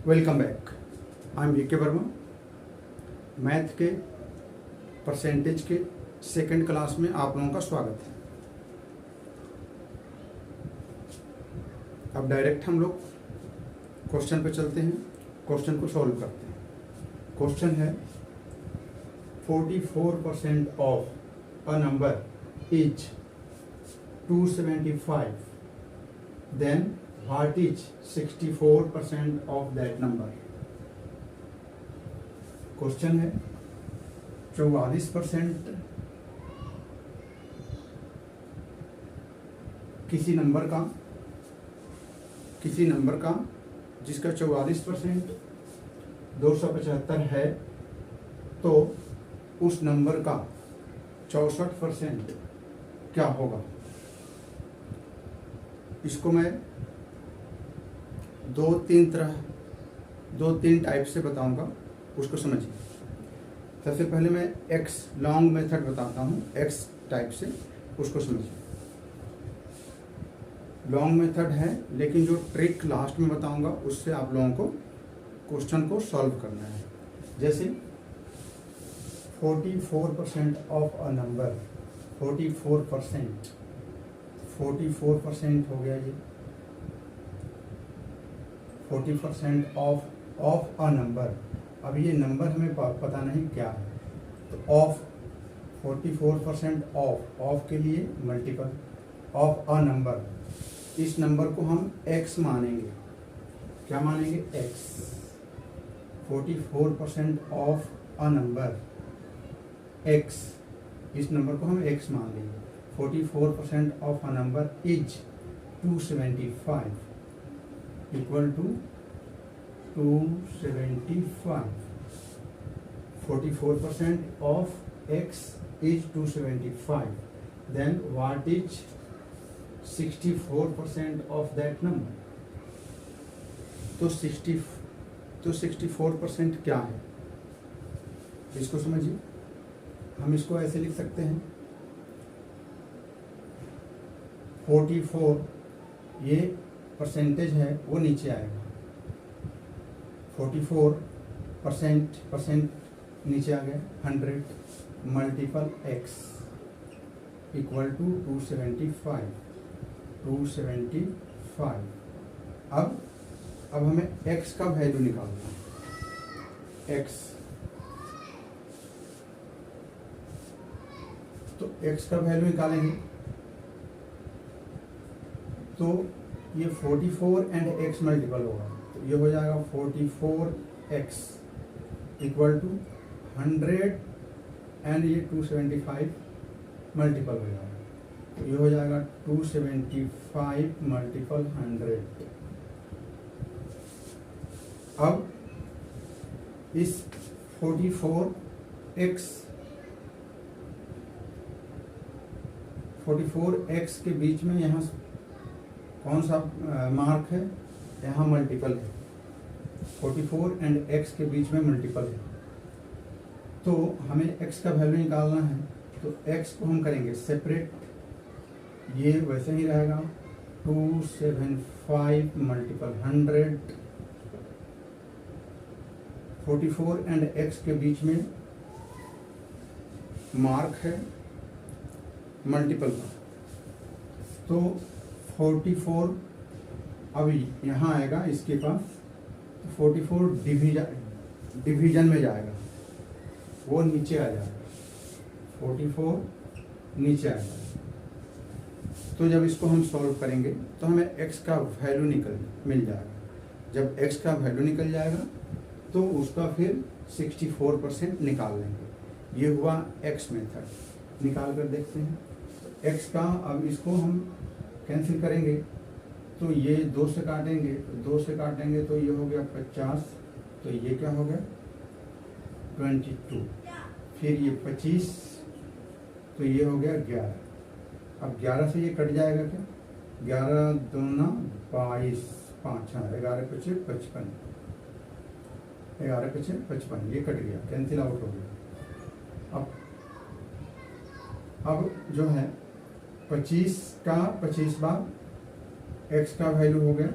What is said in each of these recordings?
Welcome back. I am VK Verma. Math के percentage के second class में आप लोगों का स्वागत है। अब डायरेक्ट हम लोग क्वेश्चन पे चलते हैं, क्वेश्चन को सॉल्व करते हैं। क्वेश्चन है 44% of a number is 275, then what is 64% of that number? Question है 44% किसी नंबर का जिसका 44% 275 है, तो उस नंबर का 64% क्या होगा। इसको मैं दो तीन टाइप से बताऊंगा, उसको समझिए। सबसे पहले मैं एक्स लॉन्ग मेथड बताता हूँ, एक्स टाइप से, उसको समझिए। लॉन्ग मेथड है, लेकिन जो ट्रिक लास्ट में बताऊंगा उससे आप लोगों को क्वेश्चन को सॉल्व करना है। जैसे 44% ऑफ अ नंबर, 44% हो गया जी। 40% ऑफ अ नंबर। अब ये नंबर हमें पता नहीं क्या है, तो ऑफ 44% ऑफ के लिए मल्टीपल ऑफ अ नंबर। इस नंबर को हम x मानेंगे। क्या मानेंगे? x। 44% of a number x, इस नंबर को हम x मान लेंगे। 44% of a number is 275 equal to 275। 44% of x is 275, then what is 64% of that number? तो 64% क्या है, इसको समझिए। हम इसको ऐसे लिख सकते हैं, 44 ये परसेंटेज है वो नीचे आएगा, 44% नीचे आ गया, 100 मल्टीपल x इक्वल टू 275। अब हमें x का वैल्यू निकालना है। x, तो x का वैल्यू निकालेंगे तो ये 44 एंड x मल्टीपल होगा, तो ये हो जाएगा 44x इक्वल टू 100 एंड ये 275 मल्टीपल हो जाएगा, तो ये हो जाएगा 275 मल्टीपल 100। अब इस 44x के बीच में यहाँ कौन सा मार्क है? यहाँ मल्टीपल है, 44 एंड x के बीच में मल्टीपल है, तो हमें x का वैल्यू निकालना है। तो x को हम करेंगे सेपरेट, ये वैसे ही रहेगा 275 मल्टीपल 100। 44 एंड x के बीच में मार्क है मल्टीपल का, तो 44 अभी यहाँ आएगा इसके पास, तो 44 डिवीजन में जाएगा, वो नीचे आ जाएगा, 44 नीचे आएगा। तो जब इसको हम सॉल्व करेंगे तो हमें x का वैल्यू मिल जाएगा। जब x का वैल्यू निकल जाएगा तो उसका फिर 64% निकाल लेंगे। ये हुआ x मेथड। निकाल कर देखते हैं x का। अब इसको हम कैंसिल करेंगे, तो ये 2 से काटेंगे, तो ये हो गया 50, तो ये क्या हो गया 22, फिर ये 25, तो ये हो गया 11। अब 11 से ये कट जाएगा क्या? 11 दूना 22, 5 11 पचे 55, 11 पचे 55, ये कट गया, कैंसिल आउट हो गया। अब जो है 25 का 25 बार x का वैल्यू हो गया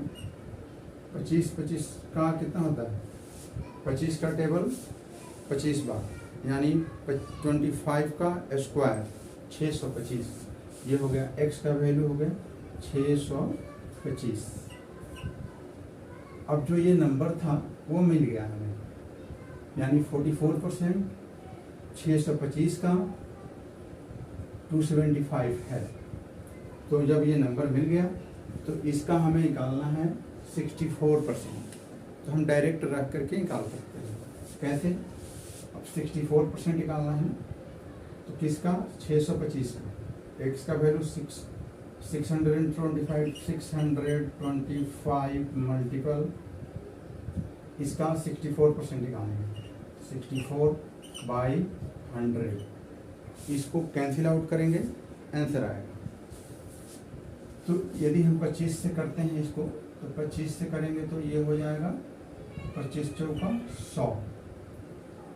25 25 का कितना होता है, 25 का टेबल 25 बार, यानी 25 का स्क्वायर 625। ये हो गया x का वैल्यू हो गया 625। अब जो ये नंबर था वो मिल गया हमें, यानी 44% 625 का 275 है। तो जब ये नंबर मिल गया तो इसका हमें निकालना है 64%। तो हम डायरेक्ट रख करके निकाल सकते हैं। कैसे? अब 64% निकालना है तो किसका, 625 का, x का वैल्यू 625 मल्टीपल इसका 64% निकालेंगे, 64/100। इसको कैंसिल आउट करेंगे, आंसर आएगा। तो यदि हम 25 से करते हैं इसको, तो 25 से करेंगे तो ये हो जाएगा 25 चौका 100,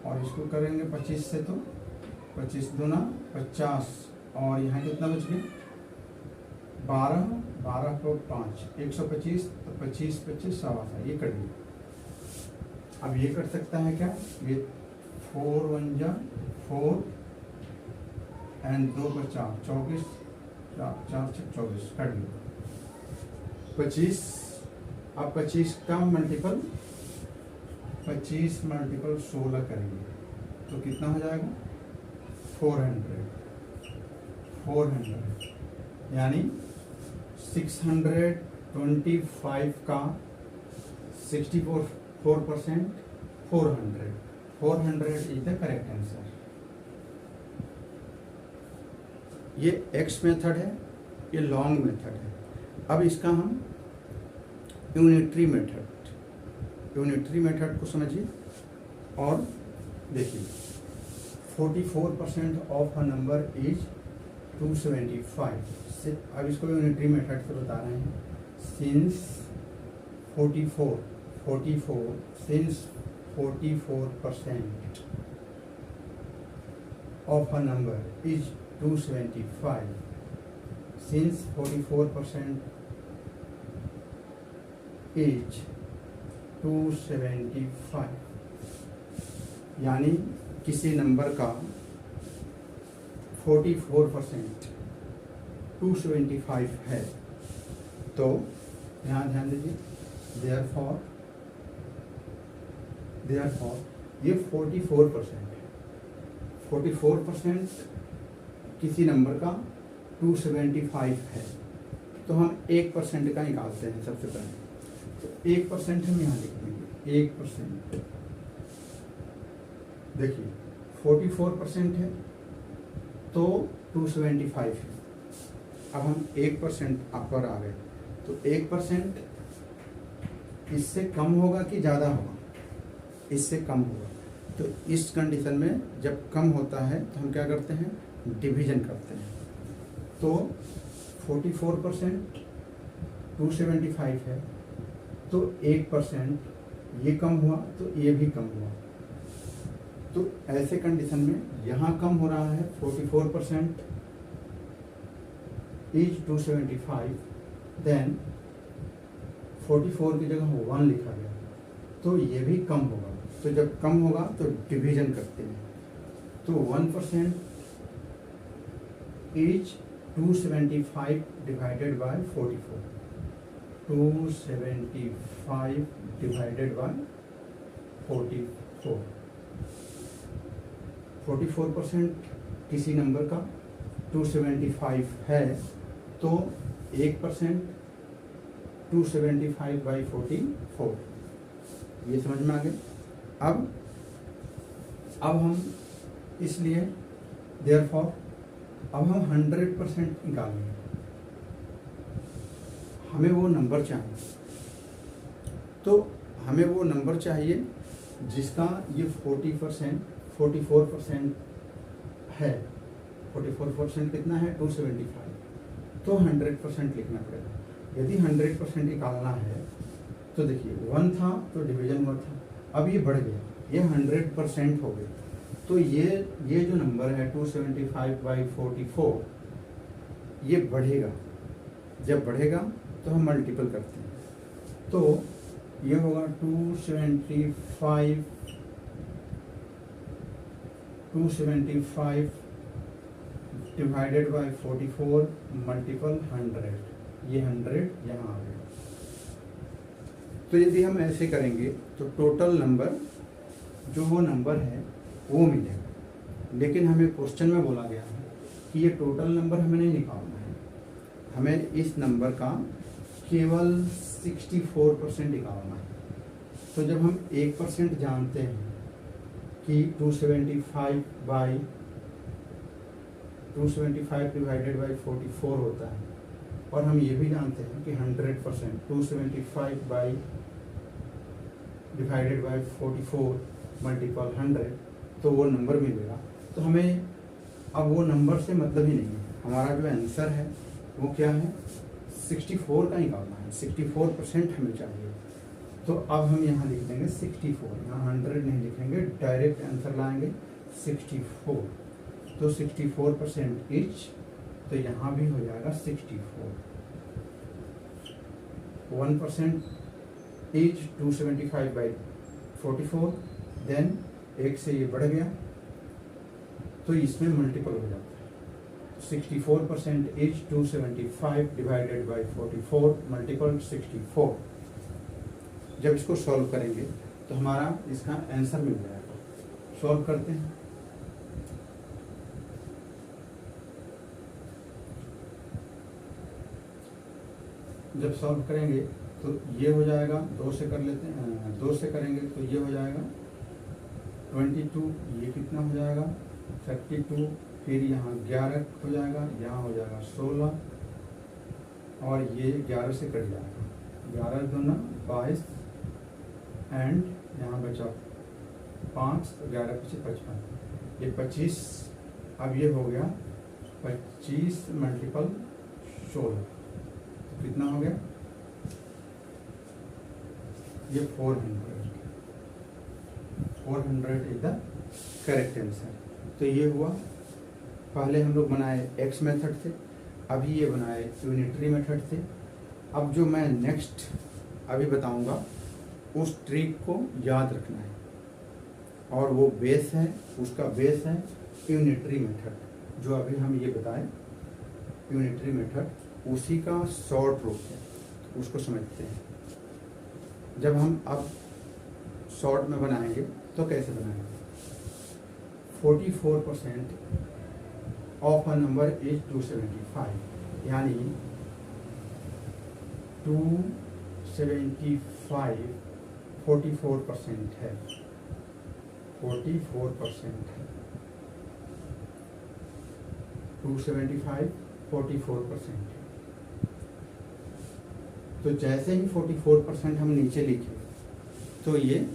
और इसको करेंगे 25 से तो 25 दूना 50, और यहाँ कितना बच गया 12, 12 को 5 125, तो 25 25 125, ये कट गया। अब ये कट सकता है क्या, ये 4 1 जा 4 एंड 2 पर 4 24, 4 6 24 कट गया 25। अब 25 का मल्टीपल 16 करेंगे तो कितना हो जाएगा 400, यानी 625 का 64% 400 इज द करेक्ट आंसर। ये एक्स मेथड है, ये लॉन्ग मेथड है। अब इसका हम यूनिटरी मेथड को समझिए और देखिए। 44% ऑफ अ नंबर इज 275 से, अब इसको यूनिटरी मेथड से बता रहे हैं। Since 44% of a number is 275, since 44% is 275, यानी किसी नंबर का 44% 275 है। तो यहाँ ध्यान दीजिए, therefore ये 44% है। 44% किसी नंबर का 275 है, तो हम 1% का निकालते हैं सबसे पहले। तो 1% हम यहाँ लिख देंगे, 1%। देखिए 44% है तो 275 है। अब हम 1% पर आ गए, तो 1% इससे कम होगा कि ज़्यादा होगा, इससे कम होगा। तो इस कंडीशन में जब कम होता है तो हम क्या करते हैं, डिवीजन करते हैं। तो 44% 275 है, तो 1% ये कम हुआ तो ये भी कम हुआ। तो ऐसे कंडीशन में यहाँ कम हो रहा है, 44% इज 275, देन 44 की जगह 1 लिखा गया, तो ये भी कम होगा। तो जब कम होगा तो डिवीजन करते हैं। तो 1% is 275 divided by 44, 275 divided by 44। 44% किसी नंबर का 275 है, तो 1% 275/44, ये समझ में आ गया। अब हम इसलिए therefore अब हम 100% निकालेंगे। हमें वो नंबर चाहिए, तो हमें वो नंबर चाहिए जिसका ये 44% है। 44% कितना है, 275, तो 100% लिखना पड़ेगा। यदि 100% निकालना है तो देखिए 1 था तो डिवीजन हुआ था, अब ये बढ़ गया, ये 100% हो गया। तो ये जो नंबर है 275/44, ये बढ़ेगा। जब बढ़ेगा तो हम मल्टीपल करते हैं। तो ये होगा 275 डिवाइडेड बाय 44 मल्टीपल 100, ये 100 यहाँ आ गया। तो यदि हम ऐसे करेंगे तो टोटल नंबर जो वो नंबर है वो मिलेगा, लेकिन हमें क्वेश्चन में बोला गया है कि ये टोटल नंबर हमें नहीं निकालना है, हमें इस नंबर का केवल 64% निकालना है। तो जब हम 1% जानते हैं कि 275 डिवाइडेड बाई 44 होता है, और हम ये भी जानते हैं कि 100% 275 डिवाइडेड बाई 44 मल्टीपल 100, तो वो नंबर मिलेगा। तो हमें अब वो नंबर से मतलब ही नहीं है, हमारा जो आंसर है वो क्या है, 64 का निकालना है, 64% हमें चाहिए। तो अब हम यहाँ लिख देंगे 64, यहाँ 100 नहीं लिखेंगे, डायरेक्ट आंसर लाएंगे 64। तो 64% इच, तो यहाँ भी हो जाएगा 64। 1% इच 275 बाई 44, देन 1 से ये बढ़ गया तो इसमें मल्टीपल हो जाता है। 64% इच 275 डिवाइडेड बाई 44 मल्टीपल 64। जब इसको सॉल्व करेंगे तो हमारा इसका आंसर मिल जाएगा। सॉल्व करते हैं। जब सॉल्व करेंगे तो ये हो जाएगा, 2 से कर लेते हैं, 2 से करेंगे तो ये हो जाएगा 22, ये कितना हो जाएगा 32, फिर यहाँ 11 हो जाएगा, यहाँ हो जाएगा 16, और ये 11 से कट जाएगा, 11 दूना 22, एंड यहाँ बचा 5, तो 11 पीछे 55, ये 25। अब ये हो गया 25 मल्टीपल 16, तो कितना हो गया, ये 400 इज द करेक्ट आंसर। तो ये हुआ, पहले हम लोग बनाए एक्स मेथड से, अभी ये बनाए यूनिटरी मेथड से। अब जो मैं नेक्स्ट अभी बताऊंगा उस ट्रिक को याद रखना है, और वो बेस है, उसका बेस है यूनिटरी मेथड। जो अभी हम ये बताएं यूनिटरी मेथड, उसी का शॉर्ट रूप है, उसको समझते हैं। जब हम अब शॉर्ट में बनाएंगे तो कैसे बनाएंगे, 44% ऑफ अ नंबर इज 275, यानी 275 44% है, 44% है, 275 44% है। तो जैसे ही 44% हम नीचे लिखे तो ये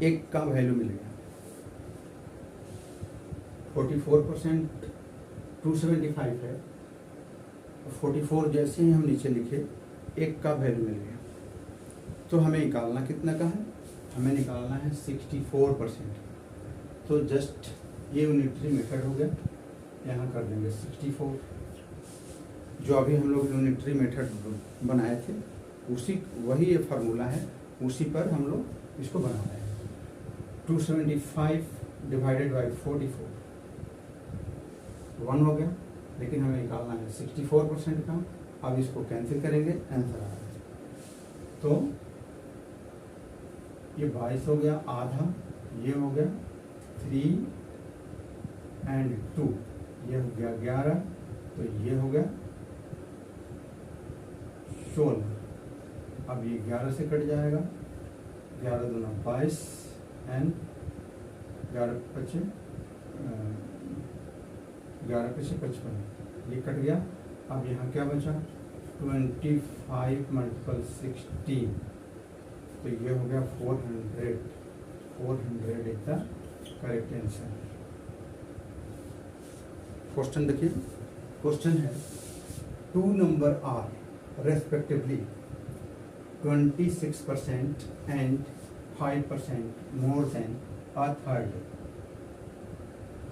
1 का वैल्यू मिलेगा। 44% 275 है, 44 जैसे ही हम नीचे लिखे 1 का वैल्यू मिल गया। तो हमें निकालना कितना का है, हमें निकालना है 64%। तो जस्ट ये यूनिटरी मेथड हो गया, यहाँ कर देंगे 64। जो अभी हम लोग यूनिटरी मेथड बनाए थे वही ये फार्मूला है, उसी पर हम लोग इसको बना रहे हैं। 275 डिवाइडेड बाई 44 1 हो गया, लेकिन हमें निकालना है 64% का। अब इसको कैंसिल करेंगे, आंसर आ रहा है। तो ये 22 हो गया आधा, ये हो गया 3 एंड 2, ये हो गया 11, तो ये हो गया 16। अब ये 11 से कट जाएगा, 11 दूना 22 एंड 11 पचे 55, ये कट गया। अब यहाँ क्या बचा, 25 मल्टीपल 16, तो ये हो गया 400 is the correct answer. Question देखिए, क्वेश्चन है 2 number are respectively 26% and 5% more than a third,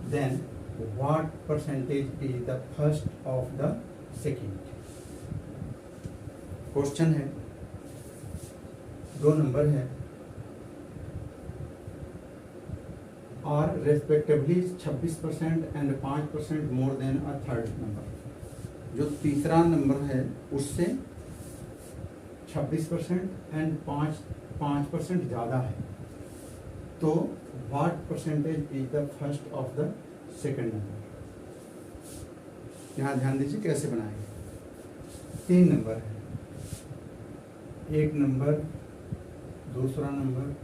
then what percentage is the first of the second? Question है दो नंबर है are respectively 26% and 5% more than a third number. जो तीसरा number है उससे 26% and 5% ज़्यादा है, तो what percentage is the first of the second number. यहाँ ध्यान दीजिए कैसे बनाएंगे। 3 नंबर है, एक नंबर, दूसरा नंबर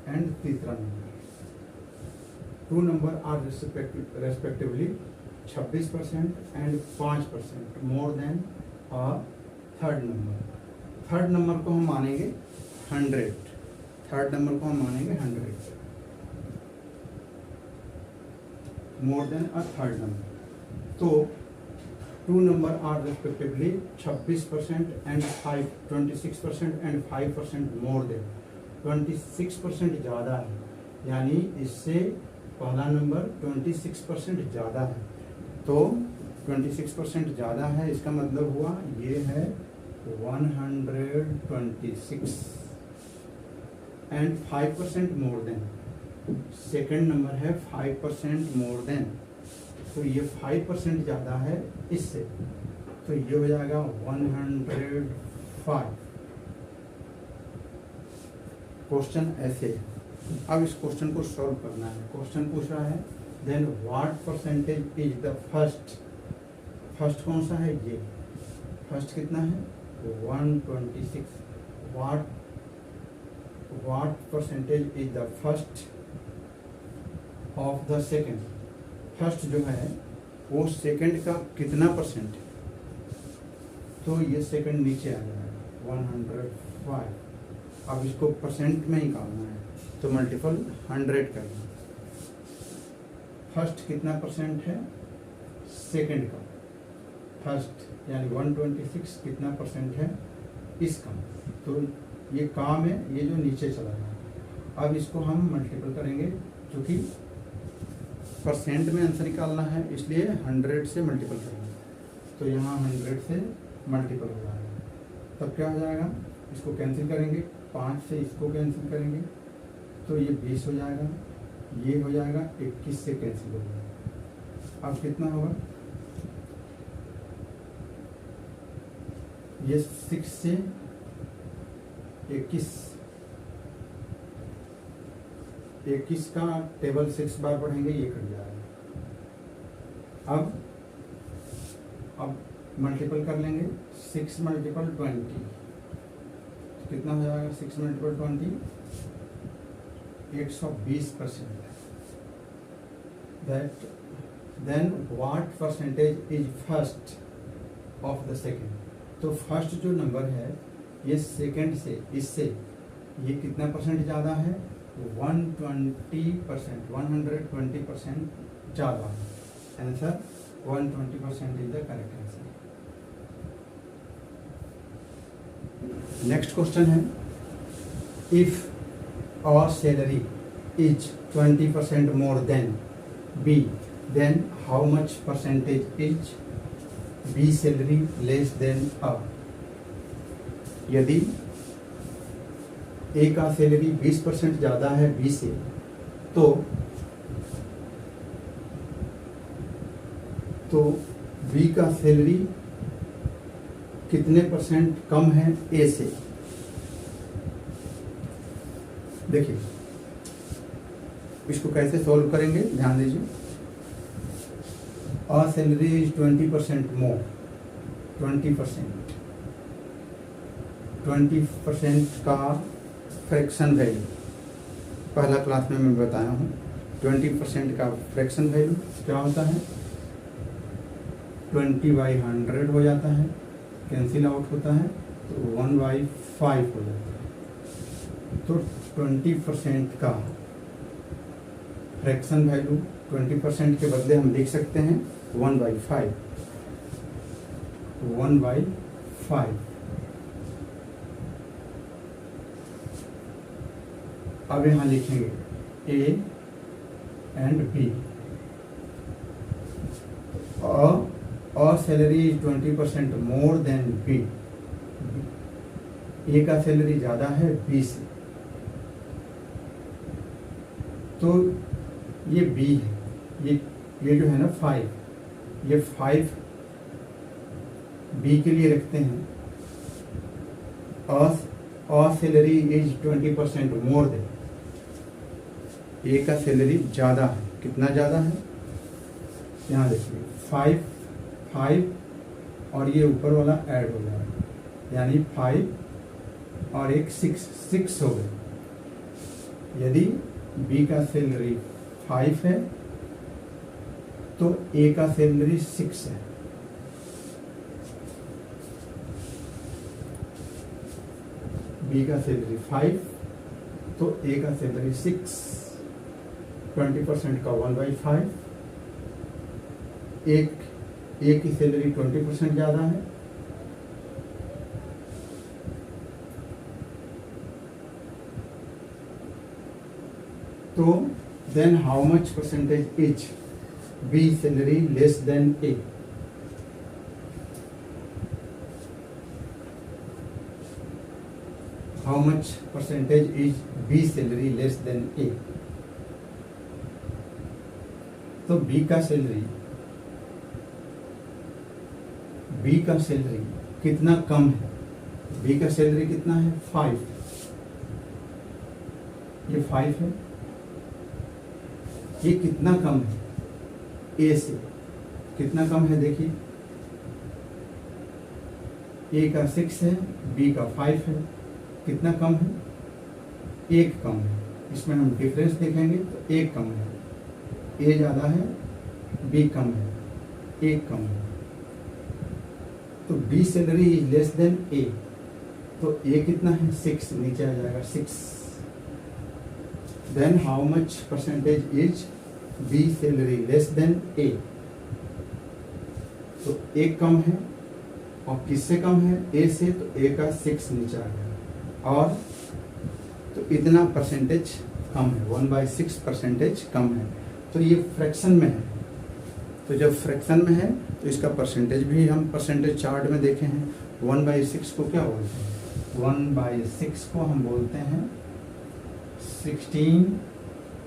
एंड तीसरा number. 2 number are respectively 26% and 5% more than a third number. Third number को हम मानेंगे 100, थर्ड नंबर को हम मानेंगे 100 more than a third number. तो 2 number are respectively 26% and 26% and 5% more than. 26% ज़्यादा है, यानी इससे पहला नंबर 26% ज़्यादा है, तो 26% ज़्यादा है इसका मतलब हुआ ये है 126 and 5% more then. Second number है 5% मोर देन, तो ये 5% ज़्यादा है इससे, तो ये हो जाएगा 105। क्वेश्चन ऐसे है। अब इस क्वेश्चन को सॉल्व करना है। क्वेश्चन पूछ रहा है then what percentage is the first. First कौन सा है, ये फर्स्ट कितना है 126। What percentage is the first of the second. First जो है वो सेकेंड का कितना परसेंट है, तो ये सेकेंड नीचे आ जाएगा 105। अब इसको परसेंट में निकालना है, तो मल्टीपल 100 करना। फर्स्ट कितना परसेंट है सेकेंड का, फर्स्ट यानी 126 कितना परसेंट है इसका, तो ये काम है, ये जो नीचे चला गया। अब इसको हम मल्टीपल करेंगे, क्योंकि परसेंट में आंसर निकालना है इसलिए 100 से मल्टीपल करेंगे, तो यहाँ 100 से मल्टीपल हो जाएगा। तब क्या हो जाएगा, इसको कैंसिल करेंगे, 5 से इसको कैंसिल करेंगे तो ये 20 हो जाएगा, ये हो जाएगा 21 से कैंसिल हो जाएगा। अब कितना होगा, ये 6 से 21 का टेबल 6 बार पढ़ेंगे, ये कट जाएगा। अब मल्टीपल कर लेंगे, 6 मल्टीपल 20 कितना हो जाएगा, 6 multiple 20 120%। That then what percentage is first of the second. तो फर्स्ट जो नंबर है ये सेकेंड से, इससे ये कितना परसेंट ज़्यादा है, 120%, 120% ज़्यादा है। Answer 120% is the correct answer. Next question है, if our salary is 20% more than B, then how much percentage is B salary less than A. यदि ए का सैलरी 20% ज़्यादा है बी से, तो बी का सैलरी कितने परसेंट कम है ए से। देखिए इसको कैसे सॉल्व करेंगे, ध्यान दीजिए। और सैलरी इज 20% मोर, 20% का फ्रैक्शन वैल्यू पहला क्लास में मैं बताया हूँ। 20% का फ्रैक्शन वैल्यू क्या होता है, 20/100 हो जाता है, कैंसिल आउट होता है तो 1/5 हो जाता है। तो 20% का फ्रैक्शन वैल्यू 20% के बदले हम लिख सकते हैं 1/5। अब यहाँ लिखेंगे ए एंड बी। और सैलरी 20% मोर देन बी, ए का सैलरी ज़्यादा है बी से, तो ये बी है, ये जो है ना 5, ये 5 बी के लिए रखते हैं। और सैलरी इज 20% मोर देन, ए का सैलरी ज़्यादा है, कितना ज़्यादा है, यहाँ देखिए 5 और ये ऊपर वाला ऐड हो जाएगा, यानी 5 और एक 6 हो गए। यदि बी का सैलरी 5 है तो ए का सैलरी 6 है। बी का सैलरी 5 तो ए का सैलरी 6, 20% का 1/5, एक की सैलरी 20% ज़्यादा है, तो then how much percentage is B salary less than A. How much percentage is B salary less than A. तो बी का सैलरी कितना कम है, बी का सैलरी कितना है 5, ये 5 है, ये कितना कम है ए से, कितना कम है देखिए, ए का 6 है, बी का 5 है, कितना कम है, 1 कम है। इसमें हम डिफरेंस देखेंगे तो 1 कम है, ए ज़्यादा है बी कम है, 1 कम है, तो B salary is less than A, तो ए कितना है 6, नीचे आ जाएगा 6। Then how much percentage is B salary less than A, तो 1 कम है, और किससे कम है, ए से, तो ए का 6 नीचे आ गया, और तो इतना परसेंटेज कम है, 1/6 परसेंटेज कम है। तो ये फ्रैक्शन में है, तो जब फ्रैक्शन में है तो इसका परसेंटेज भी हम परसेंटेज चार्ट में देखे हैं। 1/6 को क्या बोलते हैं, 1/6 को हम बोलते हैं 16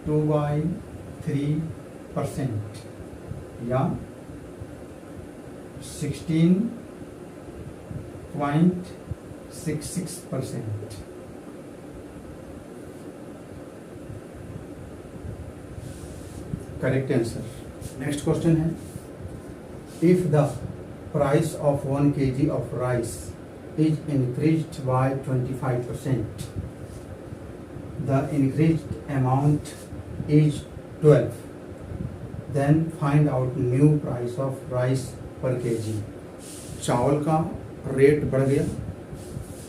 2/3% या 16.66%। Correct answer. नेक्स्ट क्वेश्चन है, if the price of 1 kg of rice is increased by 25%, the increased amount is 12, then find out new price of rice per kg। चावल का रेट बढ़ गया,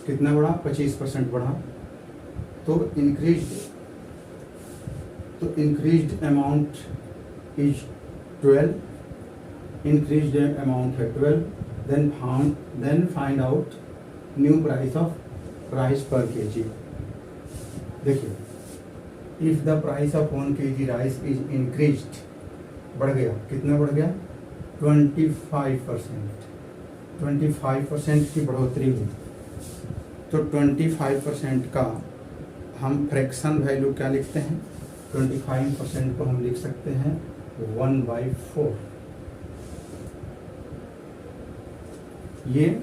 कितना बढ़ा, 25% बढ़ा, तो increased amount is 12, increased amount है 12, then find out new price of rice per kg। देखिए, if the price of 1 kg rice is increased, बढ़ गया, कितना बढ़ गया, 25%, 25% की बढ़ोतरी हुई, तो 25% का हम फ्रैक्शन वैल्यू क्या लिखते हैं, 25% को हम लिख सकते हैं 1/4। ये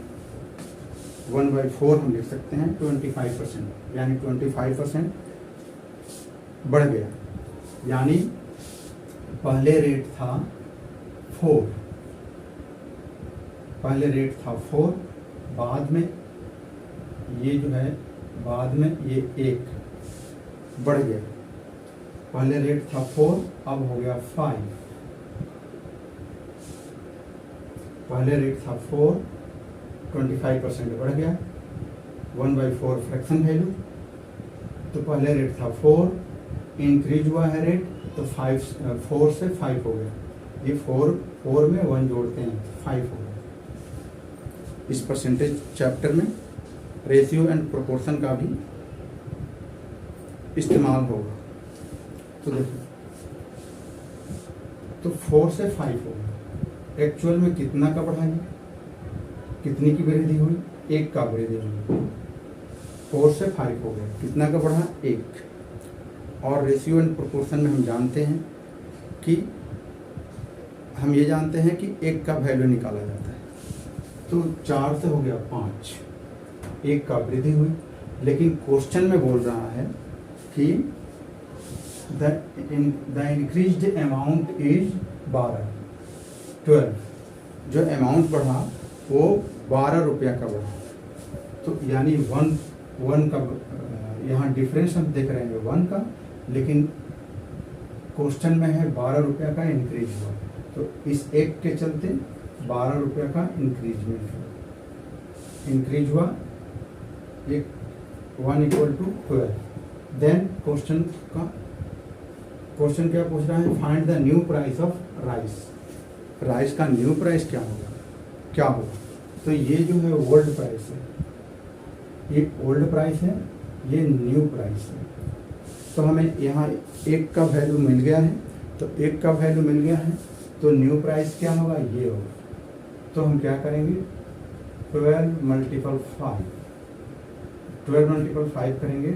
1/4 हम लिख सकते हैं 25%, यानी 25% बढ़ गया, यानी पहले रेट था 4, बाद में ये जो है, बाद में ये 1 बढ़ गया, पहले रेट था 4, अब हो गया 5, पहले रेट था 4, 25% बढ़ गया, 1/4 फ्रैक्शन वैल्यू, तो पहले रेट था 4, इंक्रीज हुआ है रेट, तो 4 से 5 हो गया, ये 4 में 1 जोड़ते हैं 5 हो गया। इस परसेंटेज चैप्टर में रेशियो एंड प्रोपोर्शन का भी इस्तेमाल होगा। तो देखिए, तो 4 से 5 हो गया, एक्चुअल में कितना का बढ़ा है, कितनी की वृद्धि हुई, 1 का वृद्धि हुई, 4 से 5 हो गया, कितना का बढ़ा 1। और रेशियो एंड प्रोपोर्शन में हम जानते हैं कि हम ये जानते हैं कि 1 का वैल्यू निकाला जाता है। तो 4 से हो गया 5, 1 का वृद्धि हुई। लेकिन क्वेश्चन में बोल रहा है कि द इंक्रीज्ड अमाउंट इज 12। जो अमाउंट बढ़ा वो 12 रुपया का बढ़ा। तो यानी वन का यहाँ डिफरेंस हम देख रहे हैं 1 का, लेकिन क्वेश्चन में है 12 रुपया का इंक्रीज हुआ। तो इस 1 के चलते 12 रुपया का इंक्रीज हुआ। 1 = 12। देन क्वेश्चन क्या पूछ रहा है, find the new price of rice का न्यू प्राइस क्या होगा। तो ये जो है ओल्ड प्राइस है, ये ओल्ड प्राइस है, ये न्यू प्राइस है। तो हमें यहाँ 1 का वैल्यू मिल गया है, तो 1 का वैल्यू मिल गया है तो न्यू प्राइस क्या होगा, ये होगा। तो हम क्या करेंगे, 12 × 5 करेंगे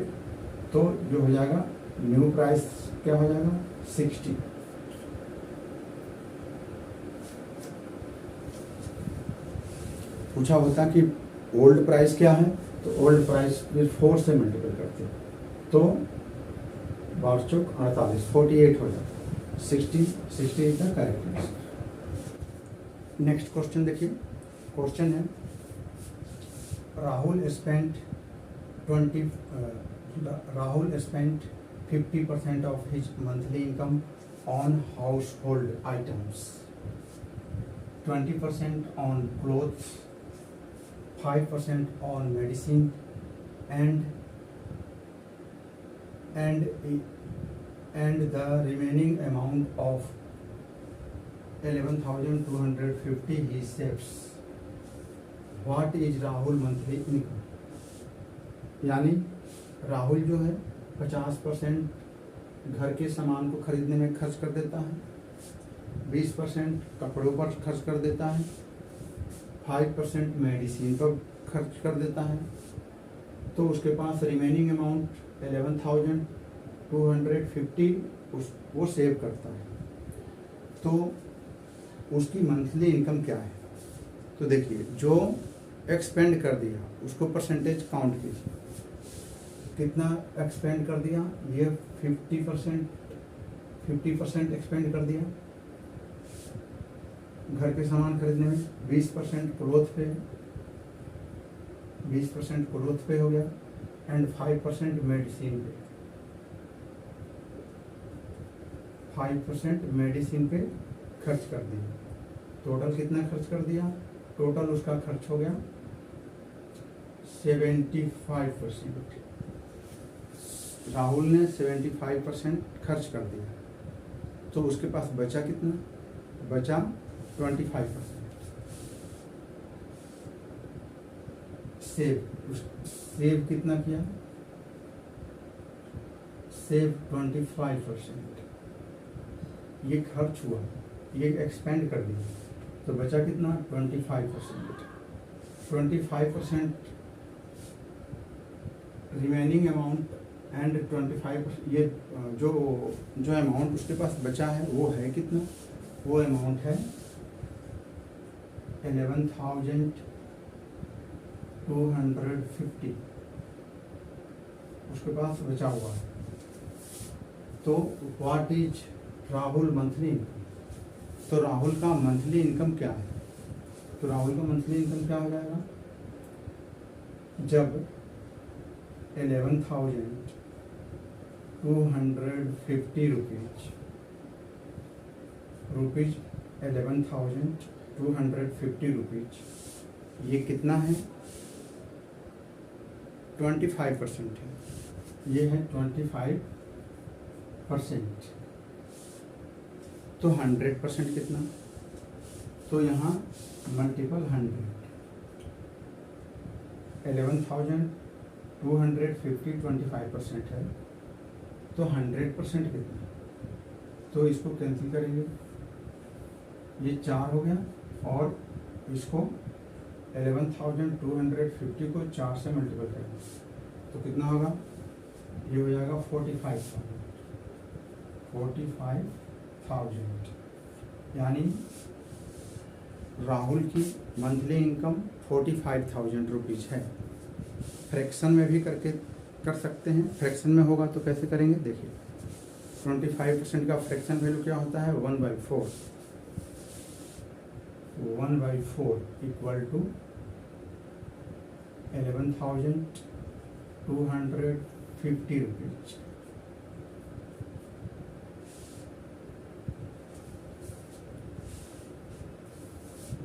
तो जो हो जाएगा न्यू प्राइस क्या हो जाएगा 60। पूछा होता कि ओल्ड प्राइस क्या है, तो ओल्ड प्राइस 4 से मल्टीपल करते हैं तो 12 × 4 = 48, 48 हो जाता है। 60 is the correct answer. Next question देखिए। क्वेश्चन है Rahul spent 50% of his monthly income on household items, 20% on clothes, 5% on medicine, and the remaining amount of 11,250 he saves. What is Rahul monthly income? यानी राहुल जो है 50% घर के सामान को खरीदने में खर्च कर देता है, 20% कपड़ों पर खर्च कर देता है, 5% मेडिसिन पर खर्च कर देता है। तो उसके पास रिमेनिंग अमाउंट 11,250 वो सेव करता है। तो उसकी मंथली इनकम क्या है, तो देखिए जो एक्सपेंड कर दिया उसको परसेंटेज काउंट कीजिए, कितना एक्सपेंड कर दिया, ये 50% एक्सपेंड कर दिया घर के सामान खरीदने में, 20% क्लोथ पे हो गया एंड 5% मेडिसिन पे, 5% मेडिसिन पे खर्च कर दिया। टोटल कितना खर्च कर दिया, टोटल उसका खर्च हो गया 75%। राहुल ने 75% खर्च कर दिया, तो उसके पास बचा कितना, बचा 25%। सेव कितना किया, सेव 25%। ये खर्च हुआ, ये एक्सपेंड कर दिया, तो बचा कितना 25%। 25% रिमेनिंग अमाउंट एंड 25%, ये जो अमाउंट उसके पास बचा है वो है कितना, वो अमाउंट है 11,250 उसके पास बचा हुआ है। तो what is Rahul monthly income, तो राहुल का मंथली इनकम क्या है, तो राहुल का मंथली इनकम क्या हो जाएगा, जब 11,250 रुपीज 11,250 रुपीज, ये कितना है 25% है, ये है 25%। तो 100% कितना, तो यहाँ मल्टीपल 100, 11,250 25% है, तो 100% कितना, तो इसको कैंसिल करेंगे, ये 4 हो गया और इसको 11,250 को 4 से मल्टीपल करेंगे तो कितना होगा, ये हो जाएगा 45,000, यानी राहुल की मंथली इनकम 45,000 रुपीज़ है। फ्रैक्शन में भी कर सकते हैं। फ्रैक्शन में होगा तो कैसे करेंगे, देखिए 25% का फ्रैक्शन वैल्यू क्या होता है, 1/4। 1/4 equal to 11,250 rupees.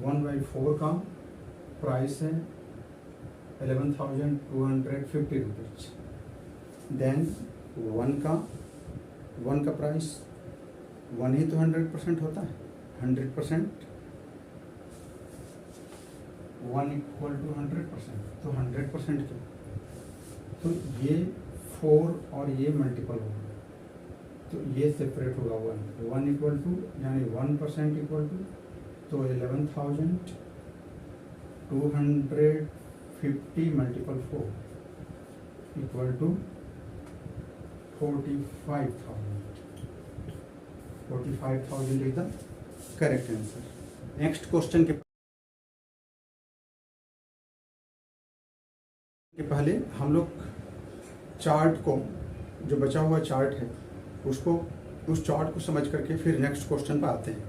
One by four का प्राइस है 11,250 रुपीज। देन वन का प्राइस, वन ही तो 100% होता है, 100%, 1 इक्वल टू 100%, तो 100% क्या, तो ये 4 और ये मल्टीपल होगा, तो ये सेपरेट होगा 1 इक्वल टू, यानी 1% इक्वल टू, तो 11,250 multiple 4 equal to 45,000 is the correct answer. Next question के पहले हम लोग चार्ट को, जो बचा हुआ चार्ट है उसको, उस चार्ट को समझ करके फिर नेक्स्ट क्वेश्चन पर आते हैं।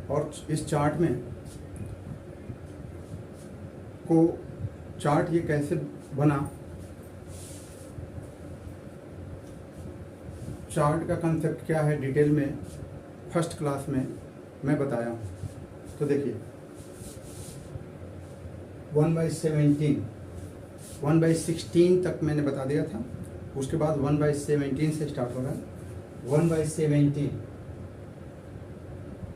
और इस चार्ट में चार्ट ये कैसे बना, चार्ट का कंसेप्ट क्या है डिटेल में फर्स्ट क्लास में मैं बताया हूँ। तो देखिए 1/16 तक मैंने बता दिया था, उसके बाद 1/17 से स्टार्ट हो रहा है। 1/17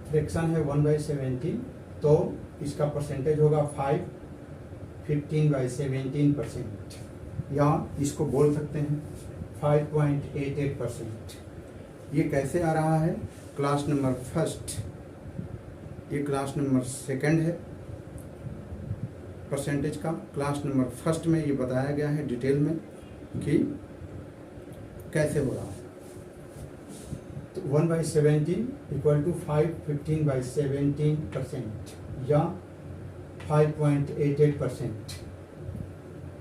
फ्रैक्शन है 1/17, तो इसका परसेंटेज होगा 15/17%, या इसको बोल सकते हैं 5.88%। ये कैसे आ रहा है, क्लास नंबर फर्स्ट, ये क्लास नंबर सेकंड है परसेंटेज का, क्लास नंबर फर्स्ट में ये बताया गया है डिटेल में कि कैसे हो रहा है। तो 1/17 इक्वल टू 15/17% या 5.88%।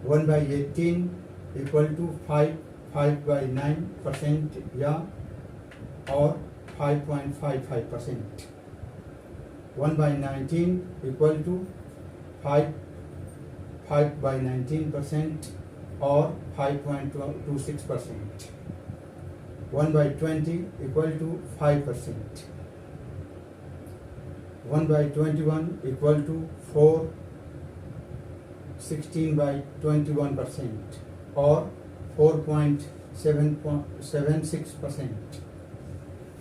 1/18 इक्वल टू 5/9% या और 5.55%। 1/19 इक्वल टू 5/19% और 5.26%। 1/20 इक्वल टू 5%। 1/21 इक्वल टू 16/21% और 4.76%।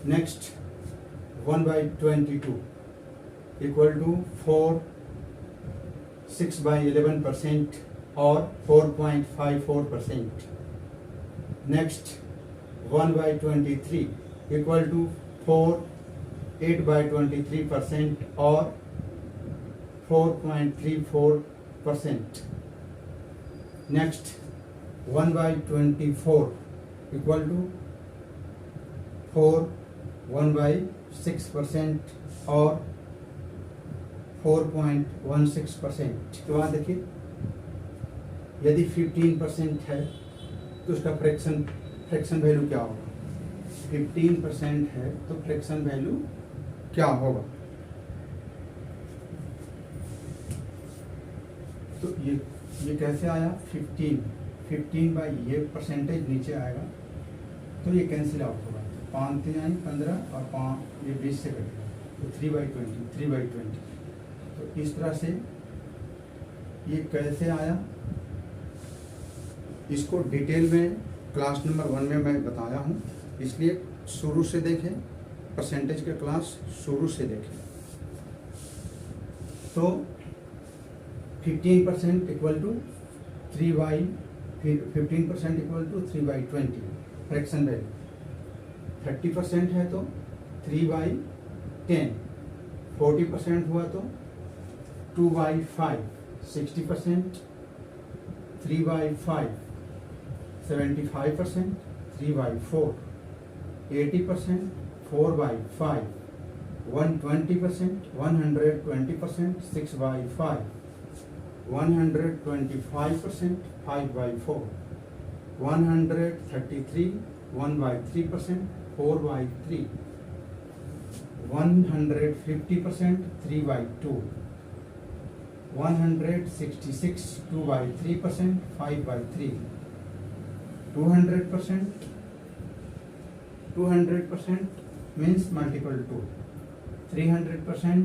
नेक्स्ट 1/22 इक्वल टू 6/11% और 4.54%। नेक्स्ट 1/23 इक्वल टू 8/23% और 4.34%। नेक्स्ट 1/24 इक्वल टू 1/6% और 4.16%। तो वहाँ देखिए यदि 15% है तो उसका फ्रैक्शन वैल्यू क्या होगा, 15% है तो फ्रैक्शन वैल्यू क्या होगा। तो ये कैसे आया, 15 बाई ये परसेंटेज नीचे आएगा तो ये कैंसिल आउट होगा, 5 3 यानी 15 और 5 ये 20 से कटेगा, तो 3/20। तो इस तरह से ये कैसे आया, इसको डिटेल में क्लास नंबर 1 में मैं बताया हूँ, इसलिए शुरू से देखें, परसेंटेज के क्लास शुरू से देखें। तो 15% इक्वल टू 3/20 फ्रैक्शन वैल्यू। 30% है तो 3/10, 40% हुआ तो 2/5, 60%, 3/5 75%, 3/4 80%, 4/5 120%, 120%, 6/5 125%, 5/4 133, 1/3%, 4/3 150%, 3/2 166, 2/3%, 5/3 200%, 200% means multiple 2, 300%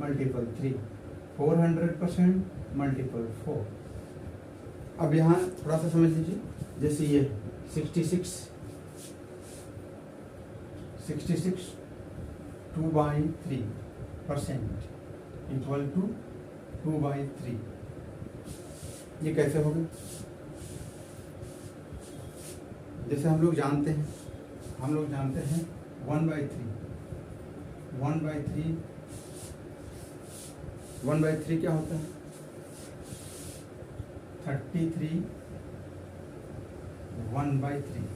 multiple 3, 400% multiple 4। अब यहाँ थोड़ा सा समझ लीजिए, जैसे ये 66 2/3% इक्वल टू 2/3। ये कैसे होगा? जैसे हम लोग जानते हैं 1/3 क्या होता है? 33 1/3